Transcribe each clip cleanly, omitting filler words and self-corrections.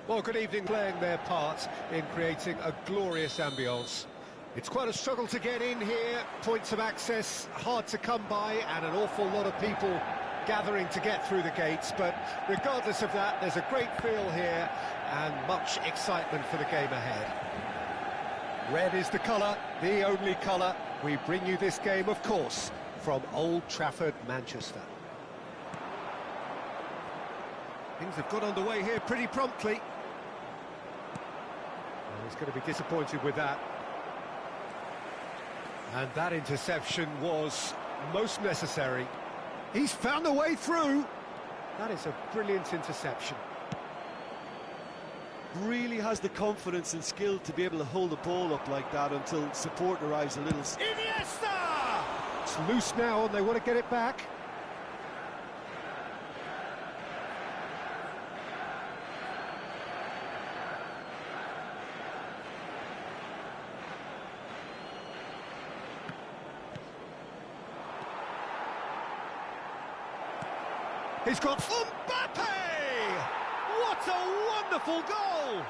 Well, good evening, playing their part in creating a glorious ambience. It's quite a struggle to get in here, points of access hard to come by, and an awful lot of people gathering to get through the gates, but regardless of that, there's a great feel here and much excitement for the game ahead. Red is the colour, the only colour. We bring you this game, of course, from Old Trafford, Manchester. Things have got underway here pretty promptly. Well, he's going to be disappointed with that. And that interception was most necessary. He's found a way through. That is a brilliant interception. Really has the confidence and skill to be able to hold the ball up like that until support arrives a little. Iniesta! It's loose now and they want to get it back. He's got Mbappe! What a wonderful goal!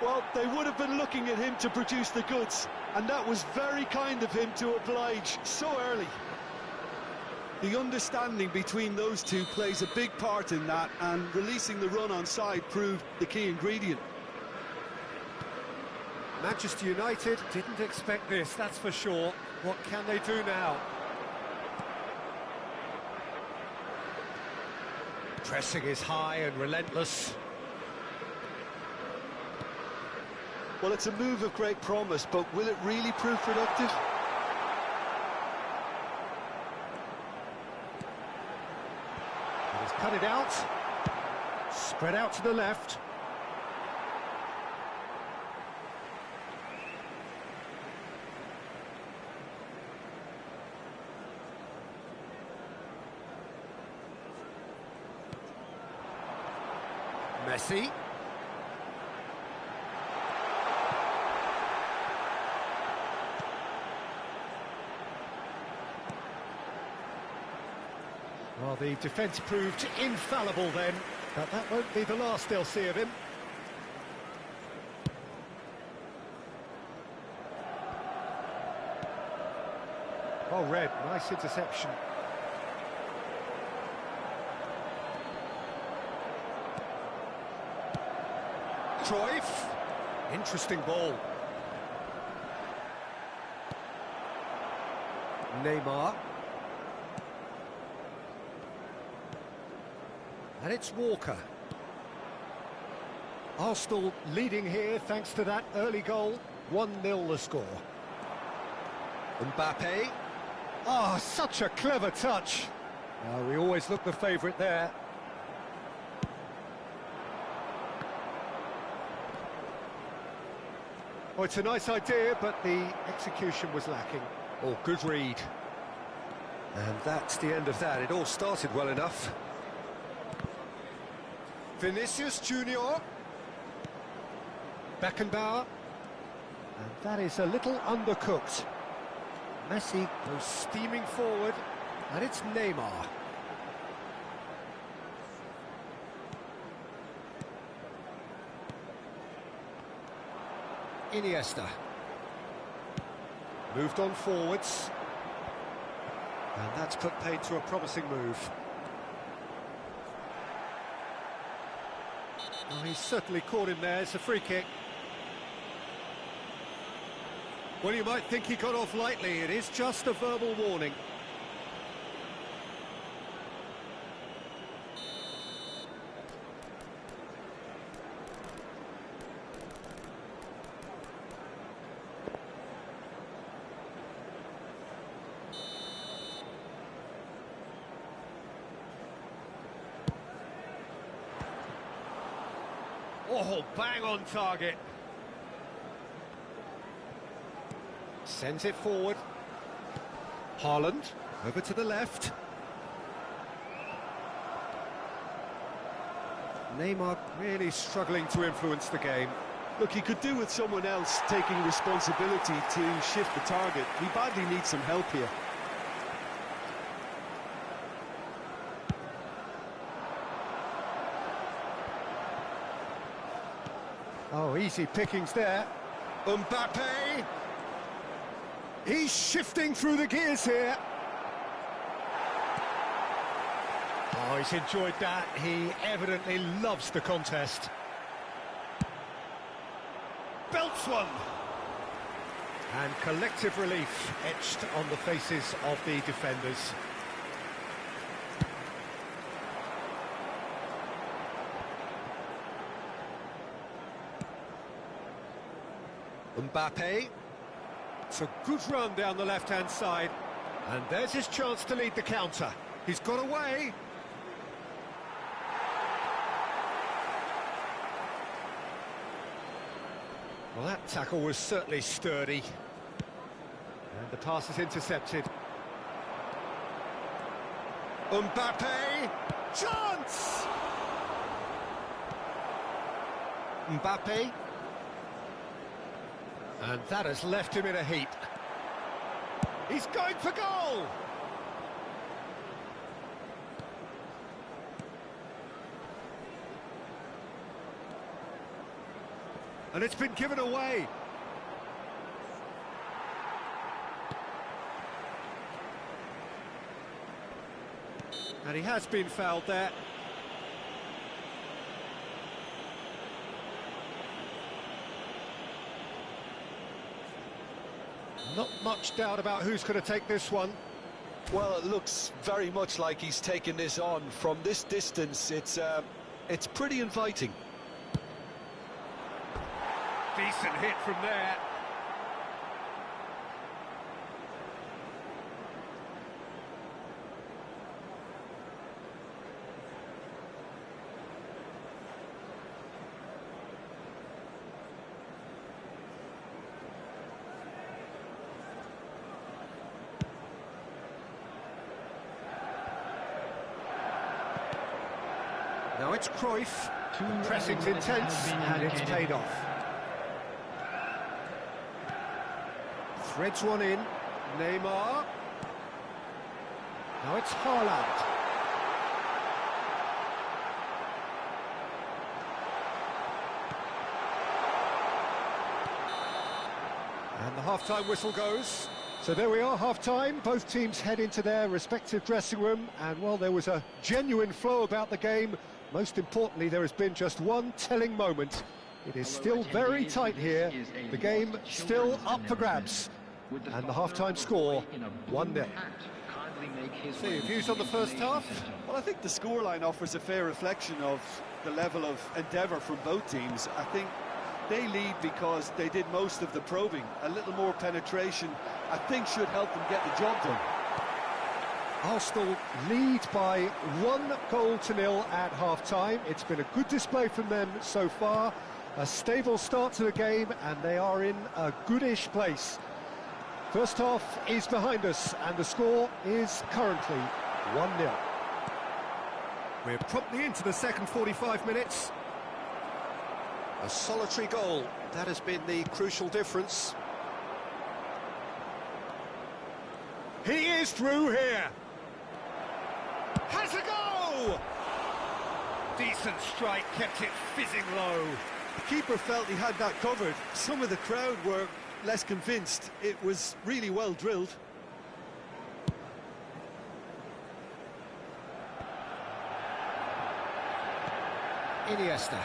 Well, they would have been looking at him to produce the goods, and that was very kind of him to oblige so early. The understanding between those two plays a big part in that, and releasing the run on side proved the key ingredient. Manchester United didn't expect this, that's for sure. What can they do now? Pressing is high and relentless. Well, it's a move of great promise, but will it really prove productive? He's cut it out. Spread out to the left. Messi. Well, the defence proved infallible then, but that won't be the last they'll see of him. Oh, Red, nice interception. Cruyff, interesting ball. Neymar. And it's Walker. Arsenal leading here thanks to that early goal. 1-0 the score. Mbappe. Oh, such a clever touch. We always look the favourite there. Oh, it's a nice idea, but the execution was lacking. Oh, good read. And that's the end of that. It all started well enough. Vinicius Junior. Beckenbauer. And that is a little undercooked. Messi goes steaming forward, and it's Neymar. Iniesta. Moved on forwards. And that's put paid to a promising move. Oh, he's certainly caught him there. It's a free kick. Well, you might think he got off lightly. It is just a verbal warning. Oh, bang on target. Sends it forward. Haaland, over to the left. Neymar really struggling to influence the game. Look, he could do with someone else taking responsibility to shift the target. He badly needs some help here. Oh, easy pickings there. Mbappe! He's shifting through the gears here. Oh, he's enjoyed that. He evidently loves the contest. Belts one. And collective relief etched on the faces of the defenders. Mbappe. It's a good run down the left-hand side. And there's his chance to lead the counter. He's got away. Well, that tackle was certainly sturdy. And the pass is intercepted. Mbappe! Chance! Mbappe. And that has left him in a heap. He's going for goal! And it's been given away. And he has been fouled there. Not much doubt about who's going to take this one. Well, it looks very much like he's taken this on. From this distance, it's pretty inviting. Decent hit from there. Now it's Cruyff. The pressing's intense and it's paid off. Threads one in. Neymar. Now it's Haaland. And the half-time whistle goes. So there we are, half-time. Both teams head into their respective dressing room. And while there was a genuine flow about the game, most importantly, there has been just one telling moment. It is still very tight here. The game still up for grabs. And the half-time score, 1-0. So your views on the first half? Well, I think the scoreline offers a fair reflection of the level of endeavour from both teams. I think they lead because they did most of the probing. A little more penetration, I think, should help them get the job done. Arsenal lead by 1-0 at half-time. It's been a good display from them so far. A stable start to the game, and they are in a goodish place. First half is behind us, and the score is currently 1-0. We're promptly into the second 45 minutes. A solitary goal, that has been the crucial difference. He is through here. Has a go! Decent strike, kept it fizzing low. The keeper felt he had that covered. Some of the crowd were less convinced. It was really well drilled. Iniesta.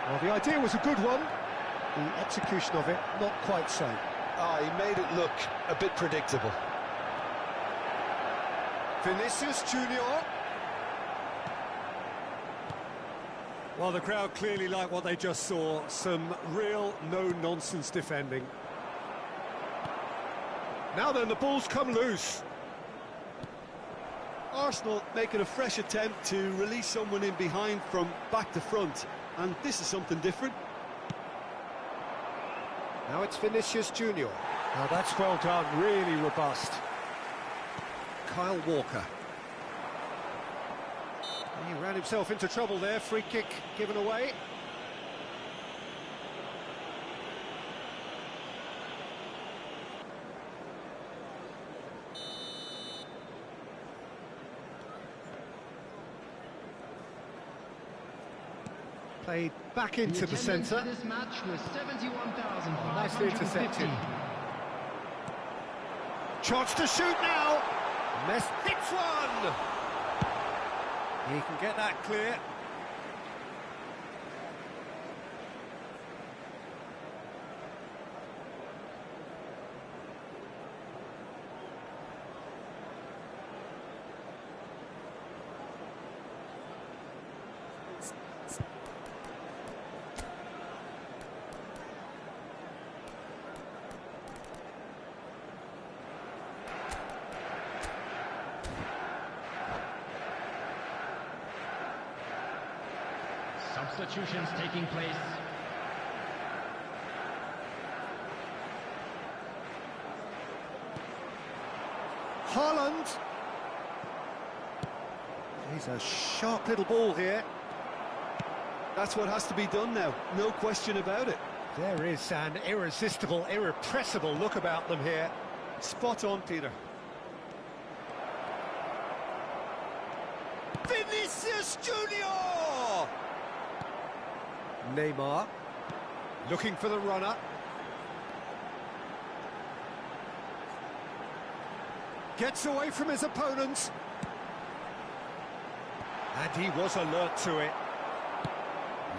Well, the idea was a good one. The execution of it, not quite so. He made it look a bit predictable. Vinicius Junior. Well, the crowd clearly like what they just saw. Some real no-nonsense defending. Now then, the ball's come loose. Arsenal making a fresh attempt to release someone in behind from back to front. And this is something different. Now it's Vinicius Junior. Now that's well done, really robust. Kyle Walker. He ran himself into trouble there, free kick given away. Played back into the centre. This match was Nicely 71,550. intercepted. Chance to shoot now. Messi hits one. He can get that clear. Substitutions taking place. Haaland. He's a sharp little ball here. That's what has to be done now, no question about it. There is an irresistible, irrepressible look about them here. Spot on, Peter. Vinicius Junior! Neymar, looking for the runner. Gets away from his opponents. And he was alert to it.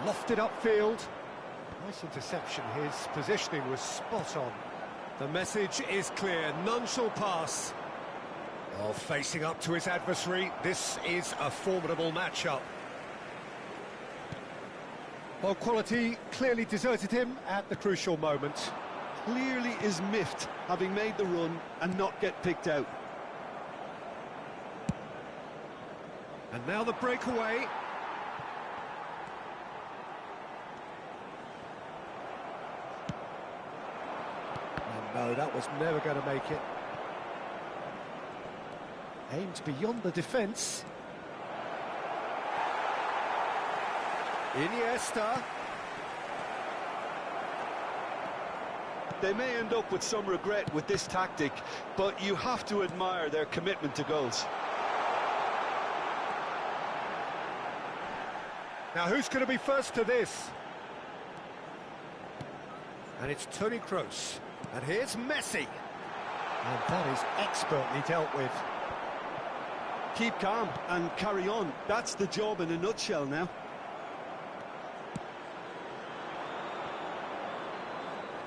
Lofted upfield. Nice interception, his positioning was spot on. The message is clear, none shall pass. Oh, facing up to his adversary, this is a formidable matchup. Well, quality clearly deserted him at the crucial moment. Clearly is miffed, having made the run and not get picked out. And now the breakaway. And no, that was never going to make it. Aimed beyond the defence. Iniesta. They may end up with some regret with this tactic, but you have to admire their commitment to goals. Now who's going to be first to this? And it's Toni Kroos. And here's Messi. And that is expertly dealt with. Keep calm and carry on. That's the job in a nutshell now.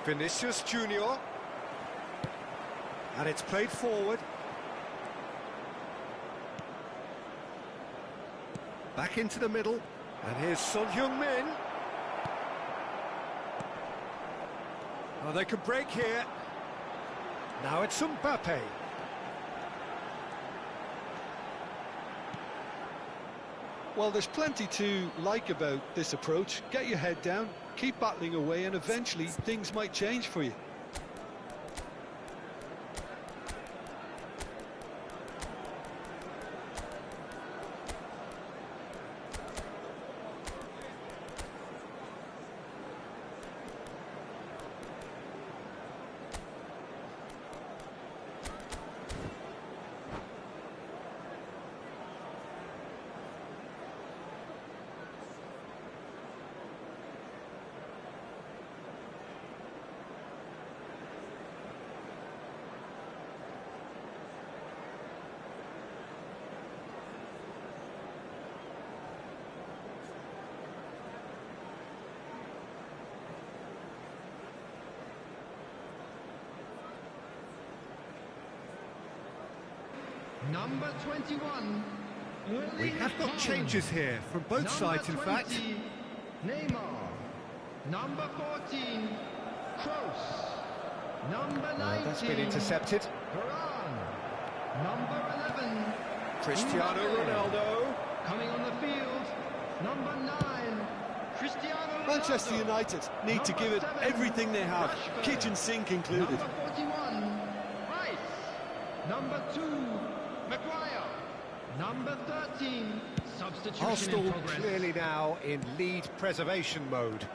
Vinicius Junior. And it's played forward. Back into the middle. And here's Son Heung-min. Oh, they could break here. Now it's Mbappe. Well, there's plenty to like about this approach. Get your head down, keep battling away, and eventually things might change for you. Number 21. We have got changes here from both sides, in fact. Neymar. Number 14. Kroos. Number 19. That's been intercepted. Varane. Number 11. Cristiano Mbappe. Ronaldo. Coming on the field. Number 9. Cristiano Ronaldo. Manchester United need to give it Number 7, everything they have, Rashford. kitchen sink included. Number 41. Rice. Number 2. Maguire. Number 13. Substitution in Arsenal progress. clearly now in lead preservation mode.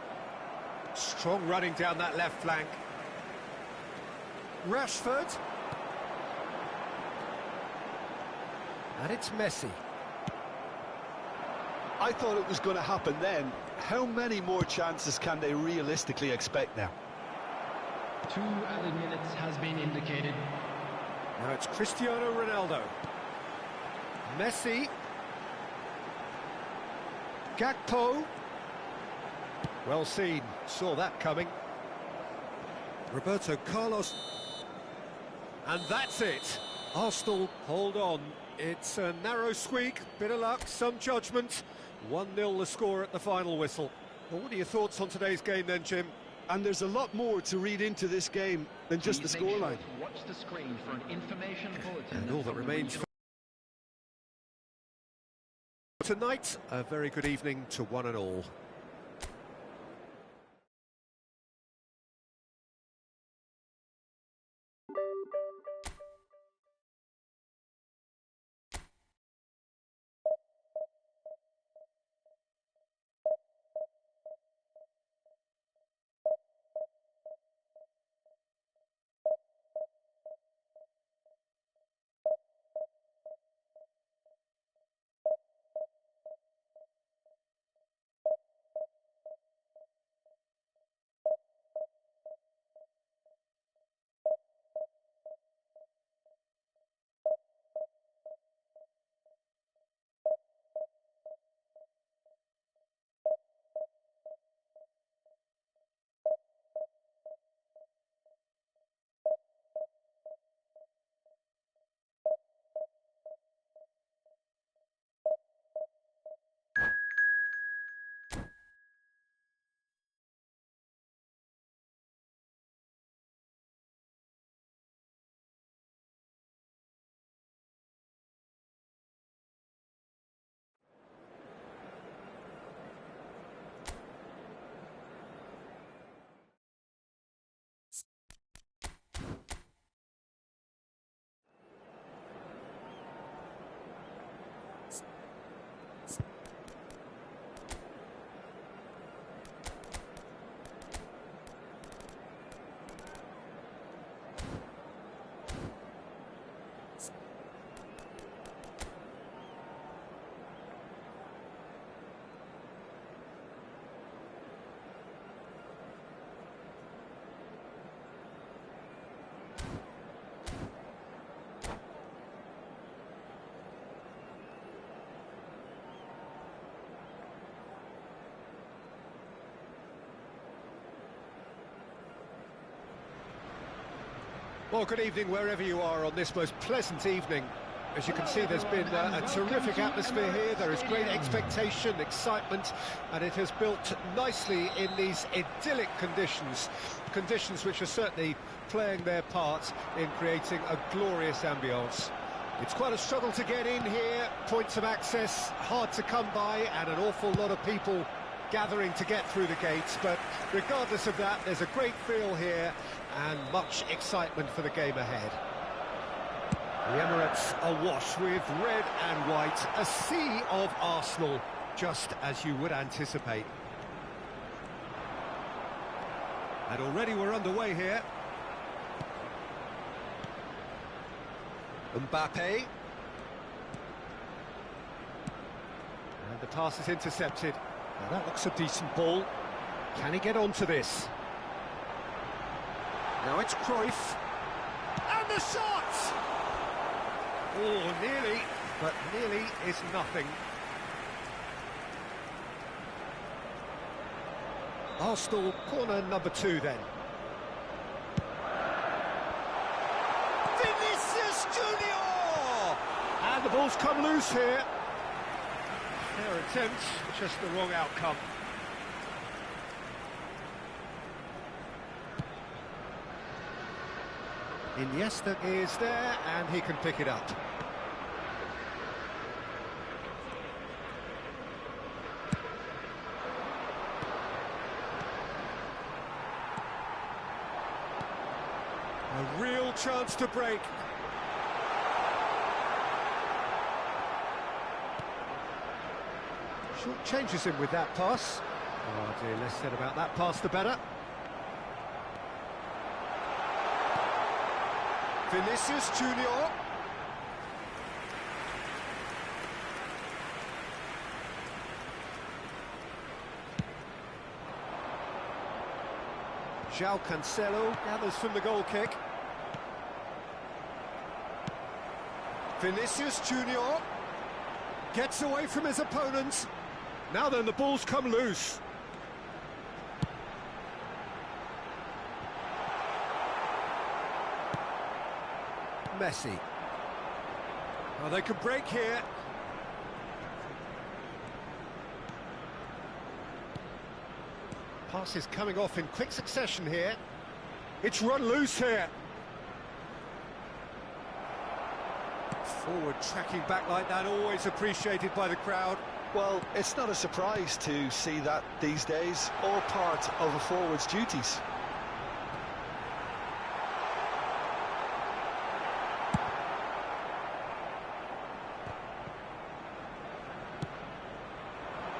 Strong running down that left flank. Rashford. And it's Messi. I thought it was going to happen then. How many more chances can they realistically expect now? 2 added minutes has been indicated. Now it's Cristiano Ronaldo. Messi. Gakpo. Well seen, saw that coming. Roberto Carlos. And that's it. Arsenal hold on. It's a narrow squeak, bit of luck, some judgment. 1-0 the score at the final whistle. Well, what are your thoughts on today's game then, Jim? And there's a lot more to read into this game than just the scoreline. Watch the screen for an information bulletin. And all that remains for tonight, a very good evening to one and all. Well, good evening wherever you are on this most pleasant evening. As you can see, there's been a terrific atmosphere here. There is great expectation, excitement, and it has built nicely in these idyllic conditions. Conditions which are certainly playing their part in creating a glorious ambience. It's quite a struggle to get in here, points of access hard to come by, and an awful lot of people gathering to get through the gates, but regardless of that, there's a great feel here and much excitement for the game ahead. The Emirates awash with red and white, a sea of Arsenal, just as you would anticipate. And already we're underway here. Mbappe. And the pass is intercepted. Now that looks a decent ball. Can he get onto this? Now it's Cruyff. And the shot! Oh, nearly, but nearly is nothing. Arsenal corner number 2 then. Vinicius Junior! And the ball's come loose here. Fair attempt, just the wrong outcome. Iniesta is there, and he can pick it up. A real chance to break. Short changes him with that pass. Oh dear, less said about that pass the better. Vinicius Junior. João Cancelo gathers from the goal kick. Vinicius Junior gets away from his opponent. Now then, the ball's come loose. Messi. Oh, they could break here. Passes coming off in quick succession here. It's run loose here. Forward tracking back like that, always appreciated by the crowd. Well, it's not a surprise to see that these days, all part of a forward's duties.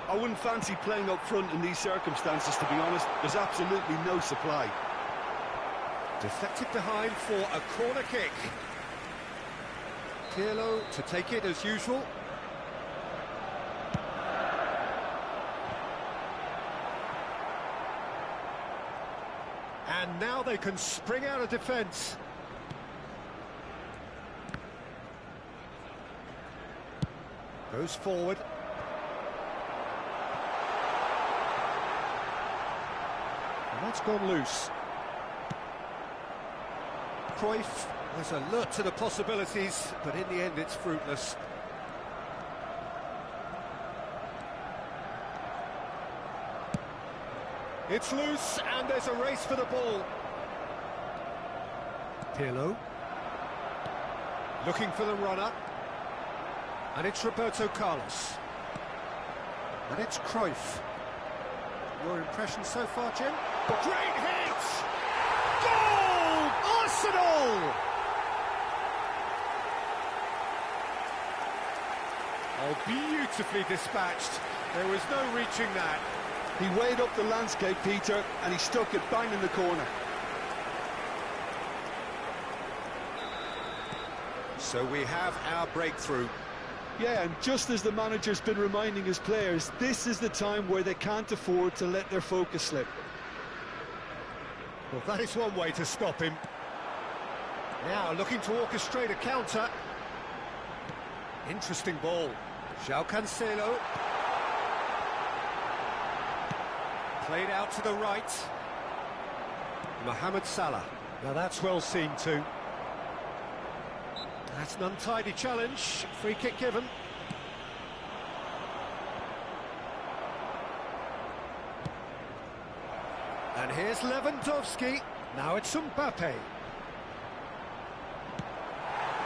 I wouldn't fancy playing up front in these circumstances, to be honest. There's absolutely no supply. Deflected behind for a corner kick. Pirlo to take it as usual. And now they can spring out of defence. Goes forward. And that's gone loose. Cruyff was alert to the possibilities, but in the end it's fruitless. It's loose, and there's a race for the ball. Pirlo. Looking for the runner. And it's Roberto Carlos. And it's Cruyff. Your impression so far, Jim? Great hit! Goal! Arsenal! Oh, beautifully dispatched. There was no reaching that. He weighed up the landscape, Peter, and he stuck it bang in the corner. So we have our breakthrough. Yeah, and just as the manager's been reminding his players, this is the time where they can't afford to let their focus slip. Well, that is one way to stop him. Now looking to orchestrate a counter. Interesting ball. João Cancelo. Played out to the right. Mohamed Salah. Now that's well seen too. That's an untidy challenge. Free kick given. And here's Lewandowski. Now it's Mbappe.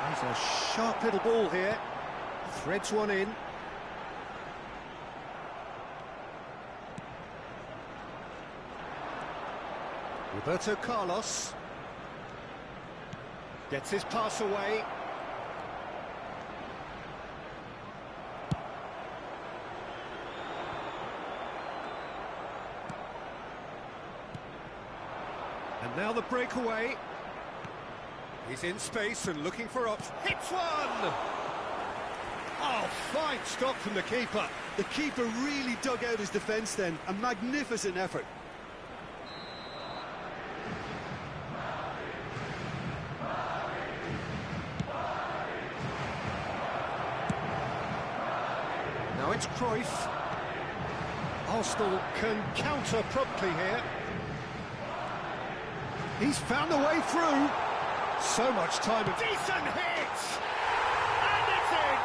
He's a sharp little ball here. Threads one in. Roberto Carlos gets his pass away. And now the breakaway. He's in space and looking for options. Hits one! Oh, fine stop from the keeper. The keeper really dug out his defence then. A magnificent effort. Now it's Cruyff. Arsenal can counter promptly here. He's found a way through. So much time. Decent hit! And it's in!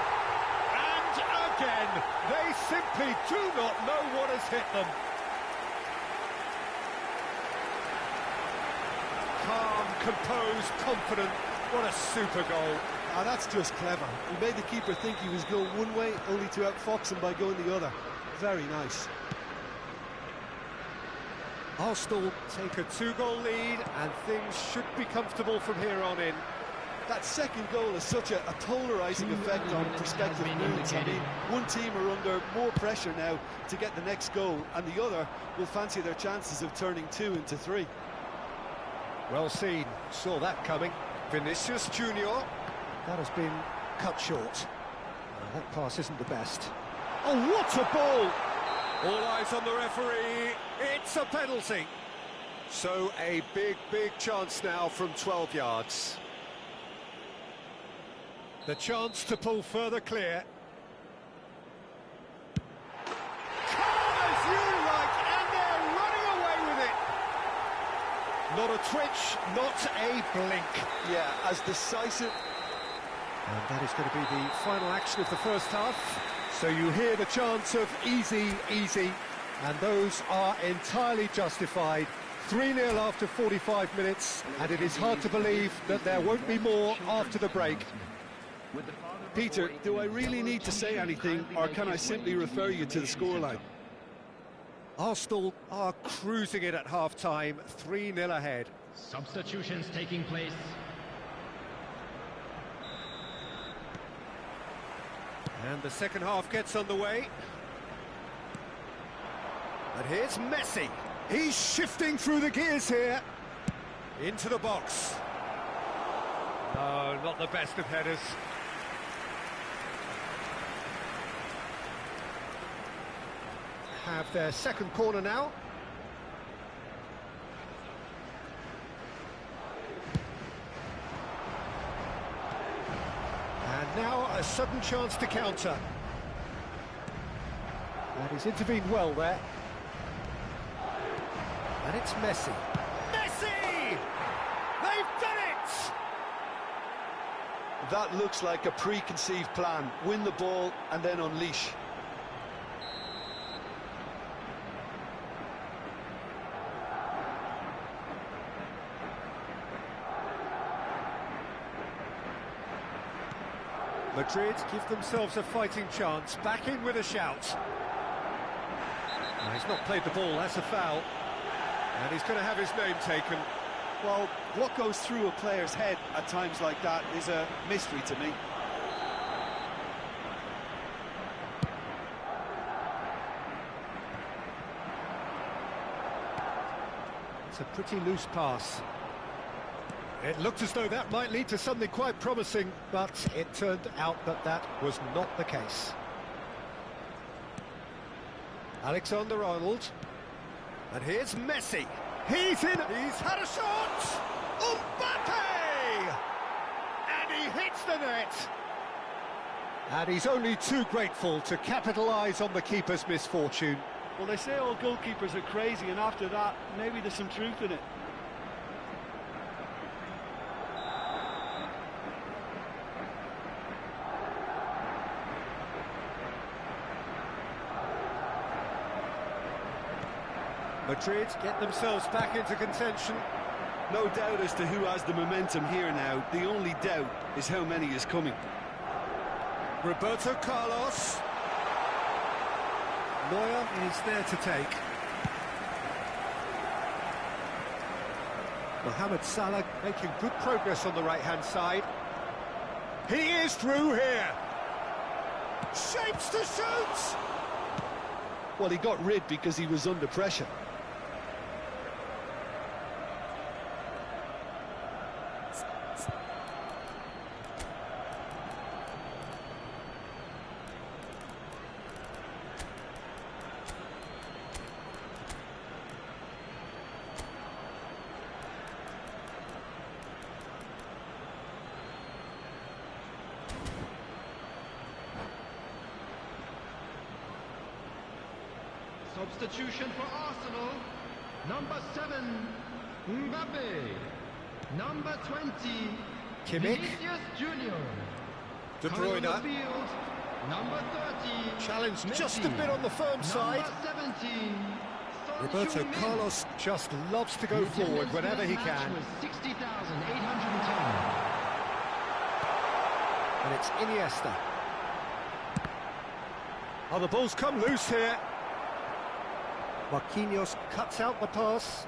And again, they simply do not know what has hit them. Calm, composed, confident. What a super goal. Ah, that's just clever. He made the keeper think he was going one way, only to outfox him by going the other. Very nice. Arsenal take a 2-goal lead, and things should be comfortable from here on in. That second goal has such a polarising effect on prospective moods. I mean, one team are under more pressure now to get the next goal, and the other will fancy their chances of turning 2 into 3. Well seen, saw that coming. Vinicius Junior. That has been cut short. That pass isn't the best. Oh, what a ball! All eyes on the referee. It's a penalty. So a big chance now from 12 yards. The chance to pull further clear. Calm as you like, and they're running away with it. Not a twitch, not a blink. Yeah, as decisive. And that is going to be the final action of the first half. So you hear the chants of easy, easy, and those are entirely justified. 3-0 after 45 minutes, and it is hard to believe that there won't be more after the break. Peter, do I really need to say anything, or can I simply refer you to the scoreline? Arsenal are cruising it at half-time, 3-0 ahead. Substitutions taking place. And the second half gets underway. And here's Messi. He's shifting through the gears here. Into the box. No, not the best of headers. Have their second corner now. And now a sudden chance to counter. And he's intervened well there. And it's Messi. Messi! They've done it! That looks like a preconceived plan. Win the ball and then unleash. Madrid give themselves a fighting chance, back in with a shout. No, he's not played the ball, that's a foul. And he's going to have his name taken. Well, what goes through a player's head at times like that is a mystery to me. It's a pretty loose pass. It looked as though that might lead to something quite promising, but it turned out that that was not the case. Alexander-Arnold. And here's Messi. He's in. He's had a shot. Mbappe! And he hits the net. And he's only too grateful to capitalise on the keeper's misfortune. Well, they say all goalkeepers are crazy, and after that, maybe there's some truth in it. Madrid get themselves back into contention. No doubt as to who has the momentum here now. The only doubt is how many is coming. Roberto Carlos. Neuer is there to take. Mohamed Salah making good progress on the right-hand side. He is through here. Shapes to shoot! Well, he got rid because he was under pressure. Substitution for Arsenal. Number 7, Mbappe. Number 20, Kimmich. Vinicius Junior. De Coming on Bruyne. the field, number 30. Challenged Messi. just a bit on the firm side. Number 17. Son Roberto Heung-min. Carlos just loves to go The forward attendance whenever for he this match can. was 60,810. And it's Iniesta. Oh, the ball's come loose here. Marquinhos cuts out the pass.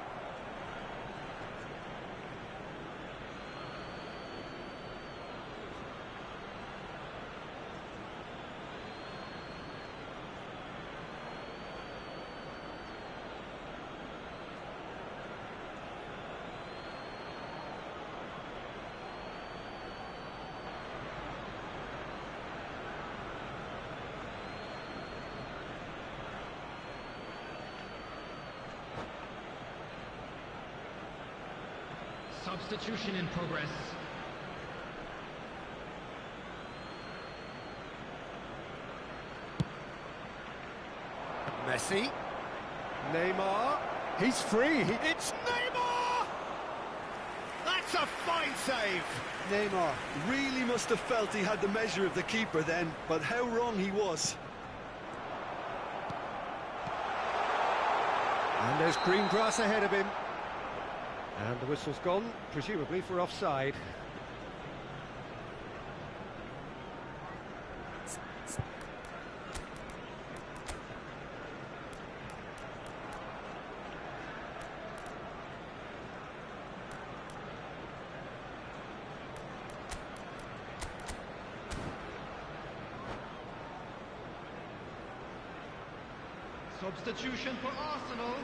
Substitution in progress. Messi. Neymar. He's free. It's Neymar! That's a fine save. Neymar really must have felt he had the measure of the keeper then, but how wrong he was. And there's green grass ahead of him. And the whistle's gone, presumably for offside. Substitution for Arsenal.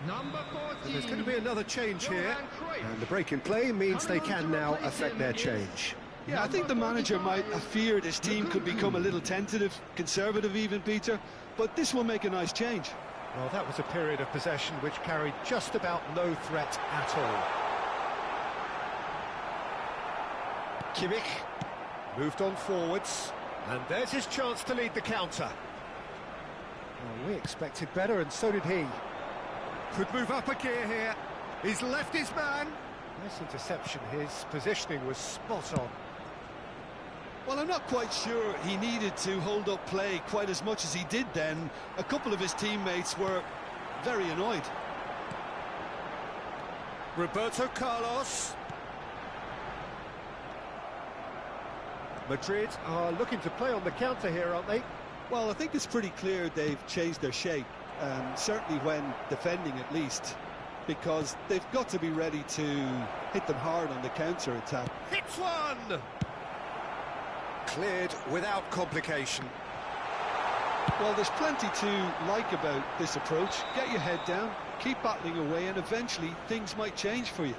Number 14. And there's going to be another change here. And the break in play means they can now affect their change. Yeah, I think the manager might have feared his team could become a little tentative, conservative even, Peter, but this will make a nice change. Well, that was a period of possession which carried just about no threat at all. Kimmich moved on forwards, and there's his chance to lead the counter. Well, we expected better, and so did he. Could move up a gear here. He's left his man. Nice interception. His positioning was spot on. Well, I'm not quite sure he needed to hold up play quite as much as he did then. A couple of his teammates were very annoyed. Roberto Carlos. Madrid are looking to play on the counter here, aren't they? Well, I think it's pretty clear they've changed their shape, certainly when defending at least, because they've got to be ready to hit them hard on the counter-attack. Hits one! Cleared without complication. Well, there's plenty to like about this approach. Get your head down, keep battling away, and eventually things might change for you.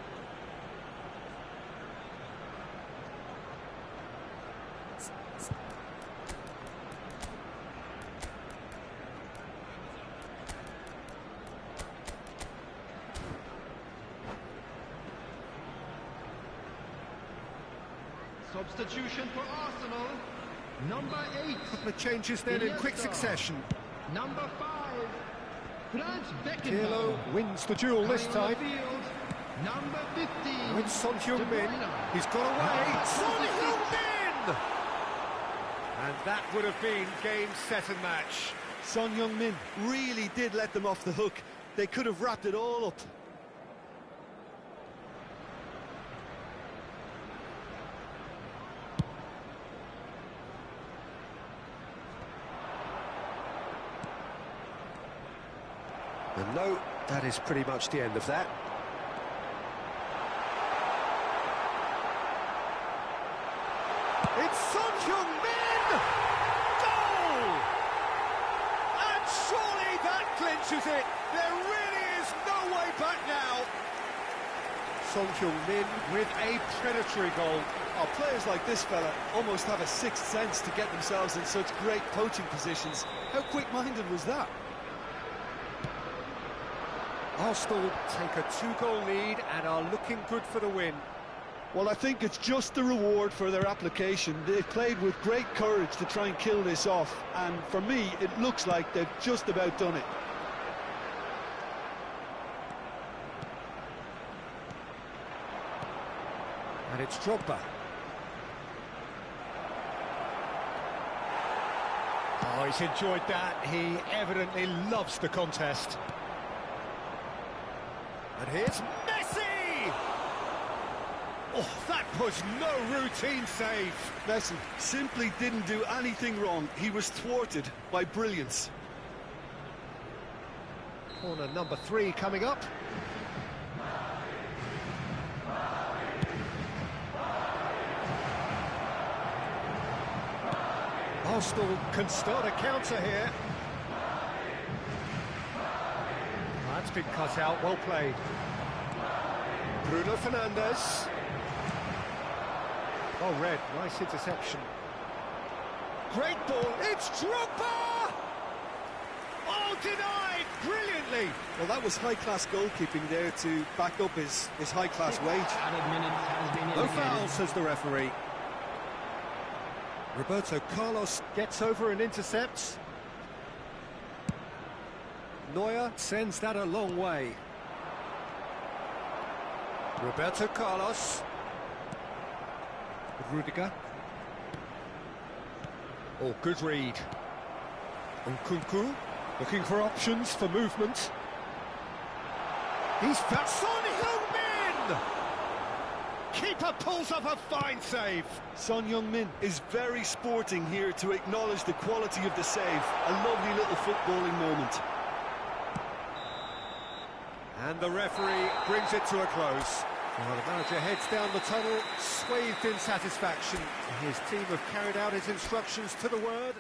Substitution for Arsenal. Number 8. Couple of changes then in quick succession. Number 5. Franz Pirlo Beckenbauer. wins the duel this Coming on time. the field. Number 15. With Son De Heung-min. Bruyne. He's got away. Number Son 26. Heung-min! And that would have been game, set and match. Son Heung-min really did let them off the hook. They could have wrapped it all up. And no, that is pretty much the end of that. It's Son Heung-min! Goal! And surely that clinches it. There really is no way back now. Son Heung-min with a predatory goal. Oh, players like this fella almost have a sixth sense to get themselves in such great poaching positions. How quick-minded was that? Arsenal take a 2-goal lead and are looking good for the win. Well, I think it's just the reward for their application. They've played with great courage to try and kill this off, and for me, it looks like they've just about done it. And it's Drogba. Oh, he's enjoyed that. He evidently loves the contest. And here's Messi! Oh, that was no routine save. Messi simply didn't do anything wrong. He was thwarted by brilliance. Corner number 3 coming up. Arsenal can start a counter here. That's been cut out, well played. Bruno Fernandes. Oh, red, nice interception. Great ball, it's Drogba! Oh, denied brilliantly. Well, that was high-class goalkeeping there to back up his high-class wage. Added minute has been No indicated. foul, says the referee. Roberto Carlos gets over and intercepts. Neuer sends that a long way. Roberto Carlos. Rudiger. Oh, good read. Nkunku looking for options for movement. He's found Son Heung-min! Keeper pulls off a fine save. Son Heung-min is very sporting here to acknowledge the quality of the save. A lovely little footballing moment. And the referee brings it to a close. Well, the manager heads down the tunnel, swathed in satisfaction. His team have carried out his instructions to the word.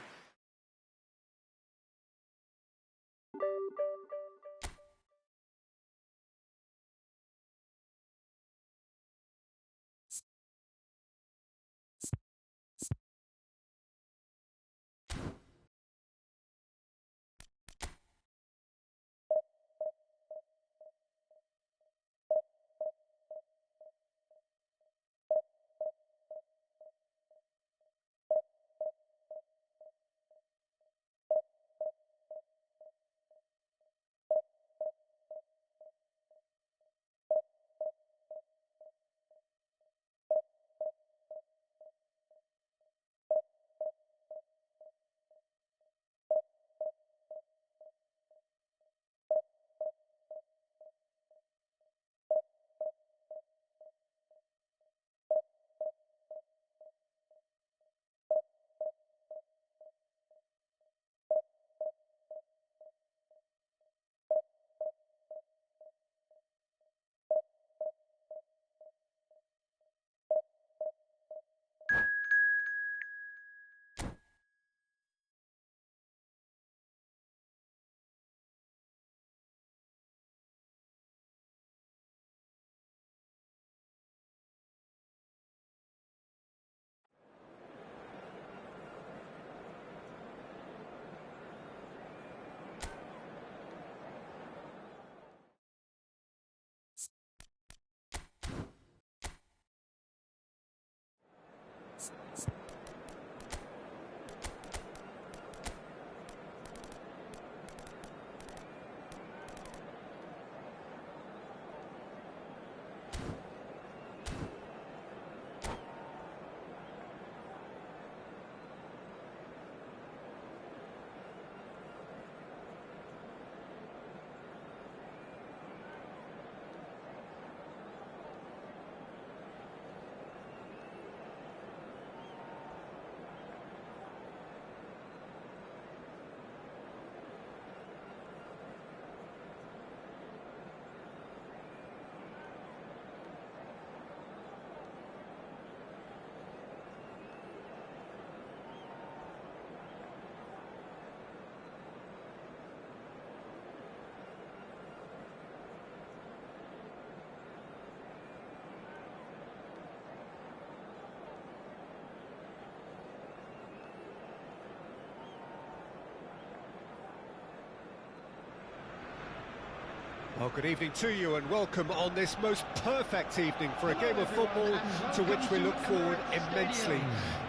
Well, good evening to you and welcome on this most perfect evening for a game of football to which we look forward immensely.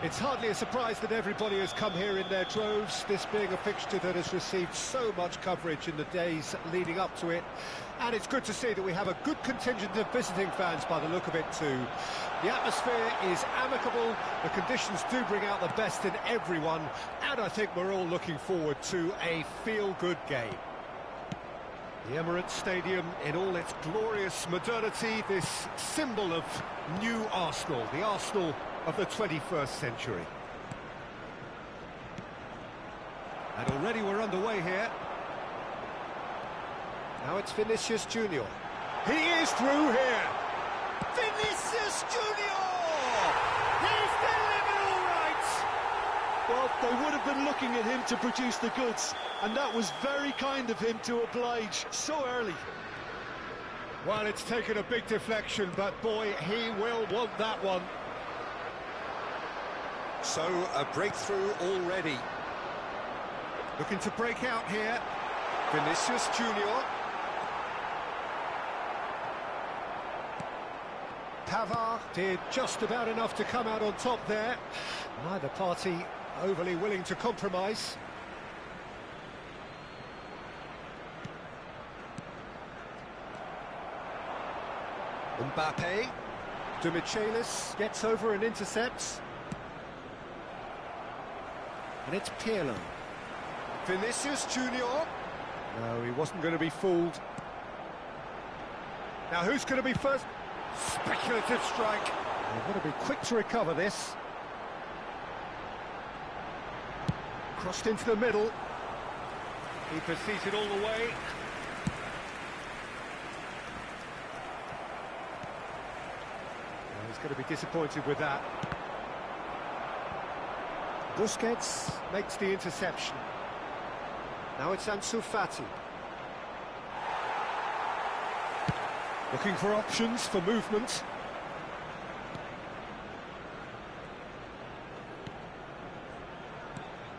It's hardly a surprise that everybody has come here in their droves, this being a fixture that has received so much coverage in the days leading up to it. And it's good to see that we have a good contingent of visiting fans by the look of it too. The atmosphere is amicable, the conditions do bring out the best in everyone, and I think we're all looking forward to a feel-good game. The Emirates Stadium in all its glorious modernity, this symbol of new Arsenal, the Arsenal of the 21st century. And already we're underway here. Now it's Vinicius Junior. He is through here. Vinicius Junior! He's delivered all right! Well, they would have been looking at him to produce the goods, and that was very kind of him to oblige so early. Well, it's taken a big deflection, but boy, he will want that one. So, a breakthrough already. Looking to break out here. Vinicius Junior. Pavard did just about enough to come out on top there. Neither party overly willing to compromise. Mbappe. De Michelis gets over and intercepts. And it's Pirlo. Vinicius Junior. No, he wasn't going to be fooled. Now who's going to be first? Speculative strike. They've got to be quick to recover this. Crossed into the middle. Keeper sees it all the way. He's going to be disappointed with that. Busquets makes the interception. Now it's Ansu Fati. Looking for options for movement.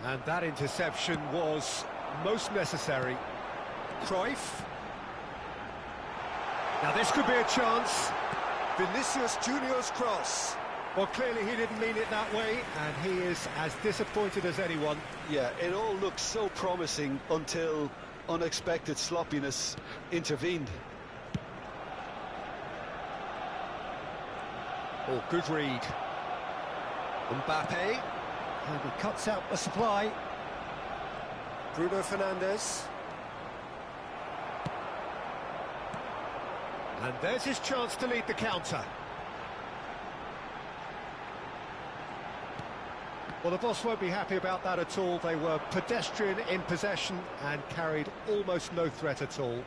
And that interception was most necessary. Cruyff. Now this could be a chance. Vinicius Junior's cross. Well, clearly he didn't mean it that way, and he is as disappointed as anyone. Yeah, it all looked so promising until unexpected sloppiness intervened. Oh, good read. Mbappe. And he cuts out the supply. Bruno Fernandes. And there's his chance to lead the counter. Well, the boss won't be happy about that at all. They were pedestrian in possession and carried almost no threat at all.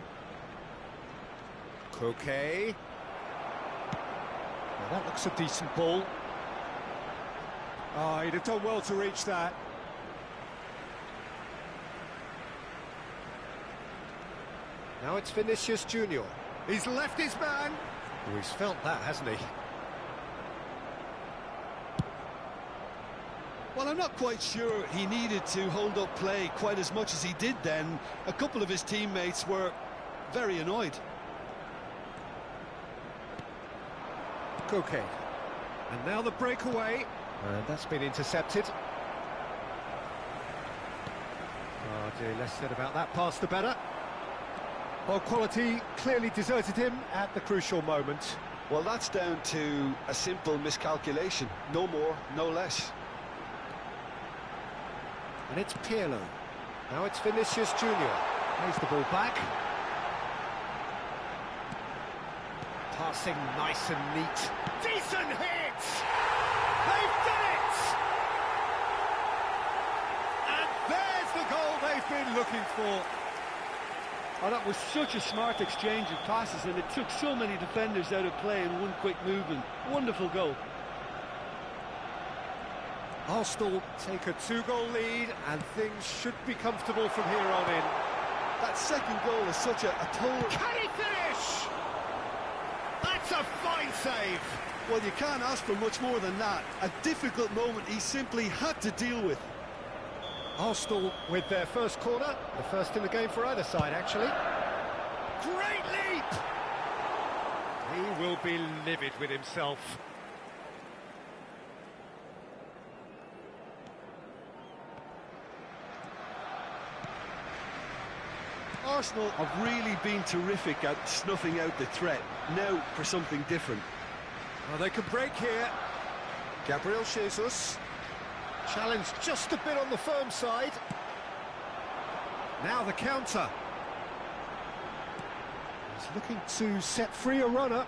Koke. Well, that looks a decent ball. Oh, he'd have done well to reach that. Now it's Vinicius Junior. He's left his man. Oh, he's felt that, hasn't he? Well, I'm not quite sure he needed to hold up play quite as much as he did then. A couple of his teammates were very annoyed. Koke. And now the breakaway. And that's been intercepted. Oh dear, less said about that pass the better. Well, quality clearly deserted him at the crucial moment. Well, that's down to a simple miscalculation. No more, no less. And it's Pirlo. Now it's Vinicius Junior. Plays the ball back. Passing nice and neat. Decent hit! They've done it! And there's the goal they've been looking for. Oh, that was such a smart exchange of passes, and it took so many defenders out of play in one quick movement. Wonderful goal. Arsenal take a 2-goal lead, and things should be comfortable from here on in. That second goal is such a total... Can he finish? That's a fine save. Well, you can't ask for much more than that. A difficult moment he simply had to deal with. Arsenal with their first corner, the first in the game for either side, actually. Great leap! He will be livid with himself. Arsenal have really been terrific at snuffing out the threat. Now for something different. Well, they can break here. Gabriel Jesus. Challenged just a bit on the firm side. Now the counter. He's looking to set free a runner.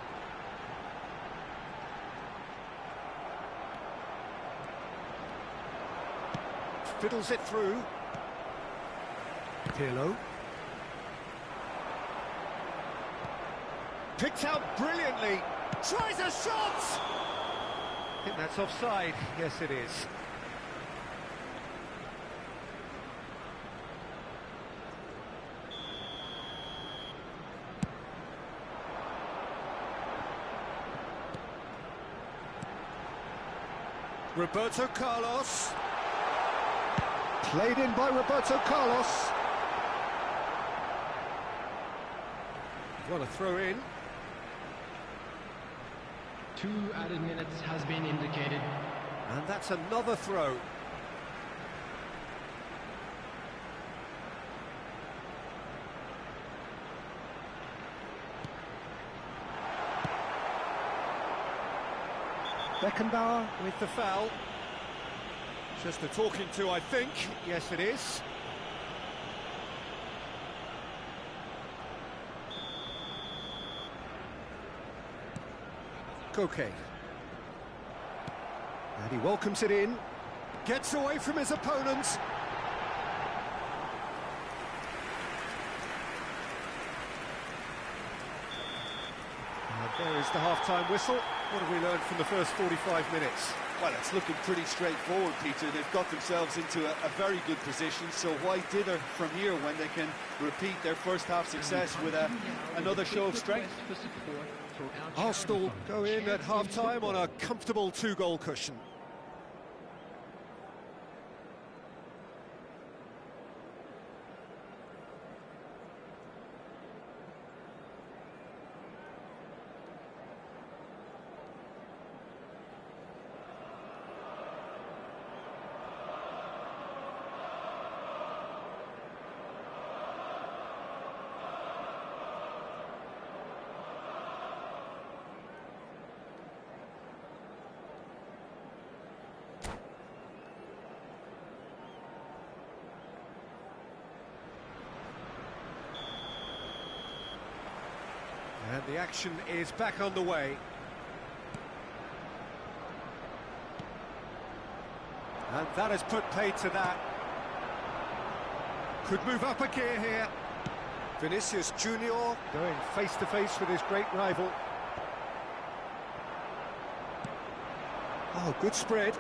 Fiddles it through. Pirlo. Picked out brilliantly. Tries a shot! I think that's offside. Yes, it is. Roberto Carlos. Played in by Roberto Carlos. What a throw in. 2 added minutes has been indicated. And that's another throw. Beckenbauer with the foul. Just a talking to, I think. Yes, it is. Koke. And he welcomes it in. Gets away from his opponent. And there is the half-time whistle. What have we learned from the first 45 minutes? Well, it's looking pretty straightforward, Peter. They've got themselves into a very good position, so why dither from here when they can repeat their first half success with another show of strength? Arsenal go in at half-time on a comfortable 2-goal cushion. And the action is back underway. And that has put paid to that. Could move up a gear here. Vinicius Junior going face-to-face with his great rival. Oh, good spread.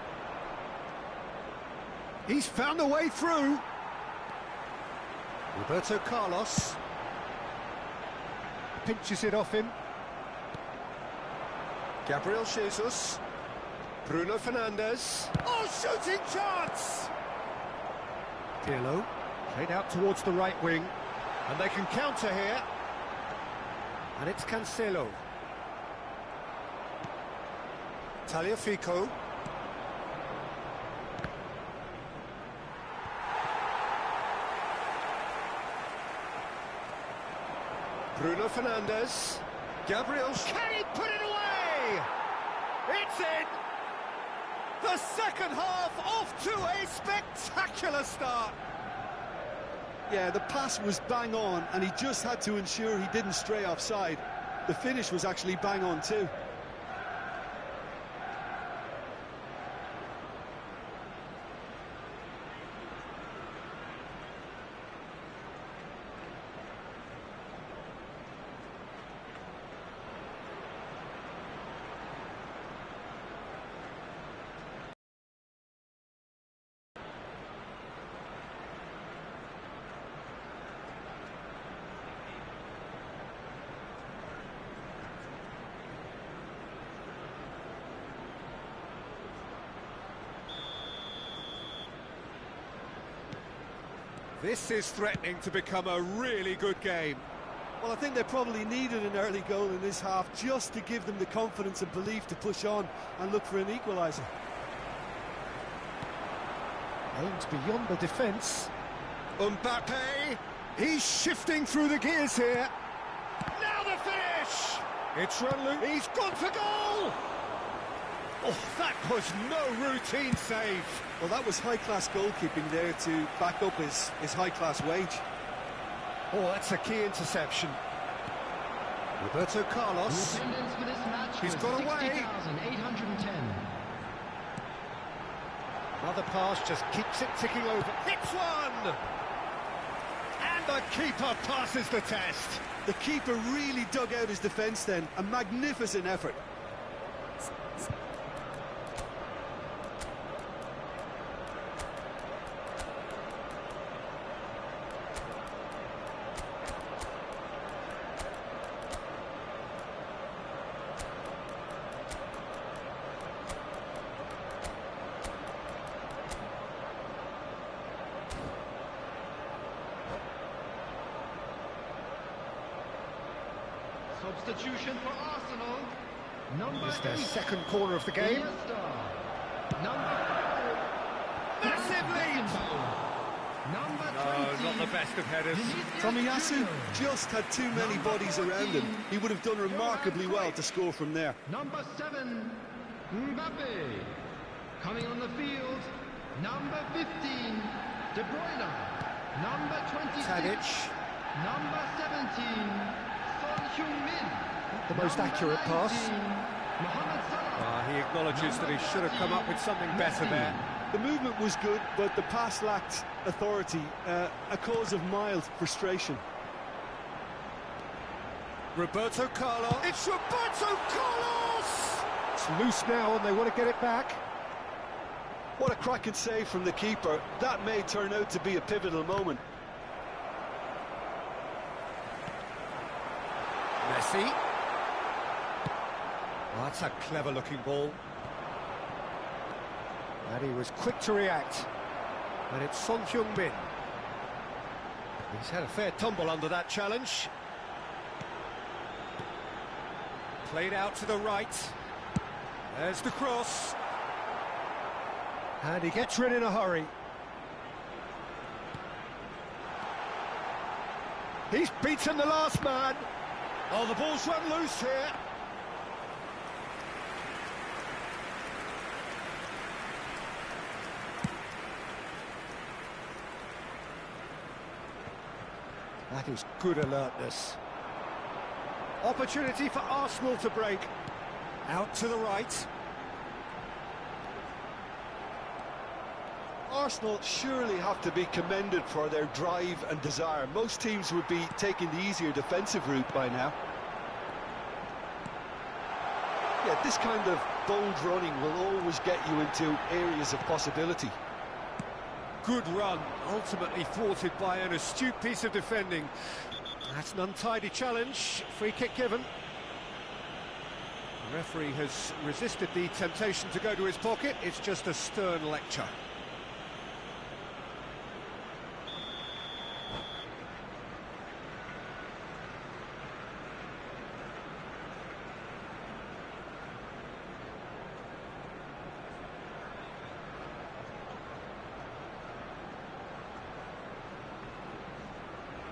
He's found a way through. Roberto Carlos pinches it off him. Gabriel Jesus. Bruno Fernandes. Oh, shooting chance! Pirlo played out towards the right wing. And they can counter here. And it's Cancelo. Tagliafico. Bruno Fernandes. Gabriel. Can he put it away? It's in! The second half off to a spectacular start. Yeah, the pass was bang on, and he just had to ensure he didn't stray offside. The finish was actually bang on too. This is threatening to become a really good game. Well, I think they probably needed an early goal in this half just to give them the confidence and belief to push on and look for an equaliser. Aims beyond the defence. Mbappe, he's shifting through the gears here. Now the finish! It's Runlu, he's gone for goal! Oh, that was no routine save. Well, that was high-class goalkeeping there to back up his high-class wage. Oh, that's a key interception. Roberto Carlos. He's got away. 60,810. Another pass just keeps it ticking over. Hits one! And the keeper passes the test. The keeper really dug out his defence then. A magnificent effort. Substitution for Arsenal. Number It's their 8. second corner of the game. Iniesta. Number 4. Massive lead! Number 20. No, not the best of headers. Tomiyasu just had too many bodies around him. He would have done remarkably well to score from there. Number 7, Mbappe. Coming on the field, number 15, De Bruyne. Number 26, Tadic. number 17, Son Heung-min. The most Number accurate pass. 19, Mohamed Salah. He acknowledges that he should have come up with something better there. The movement was good, but the pass lacked authority, a cause of mild frustration. Roberto Carlos. It's Roberto Carlos! It's loose now and they want to get it back. What a cracking save from the keeper. That may turn out to be a pivotal moment. Messi. Oh, that's a clever-looking ball. And he was quick to react. And it's Son Heung-min. He's had a fair tumble under that challenge. Played out to the right. There's the cross. And he gets rid in a hurry. He's beaten the last man. Oh, the ball's run loose here. That is good alertness. Opportunity for Arsenal to break. Out to the right. Arsenal surely have to be commended for their drive and desire. Most teams would be taking the easier defensive route by now. Yeah, this kind of bold running will always get you into areas of possibility. Good run, ultimately thwarted by an astute piece of defending. That's an untidy challenge. Free kick given. The referee has resisted the temptation to go to his pocket. It's just a stern lecture.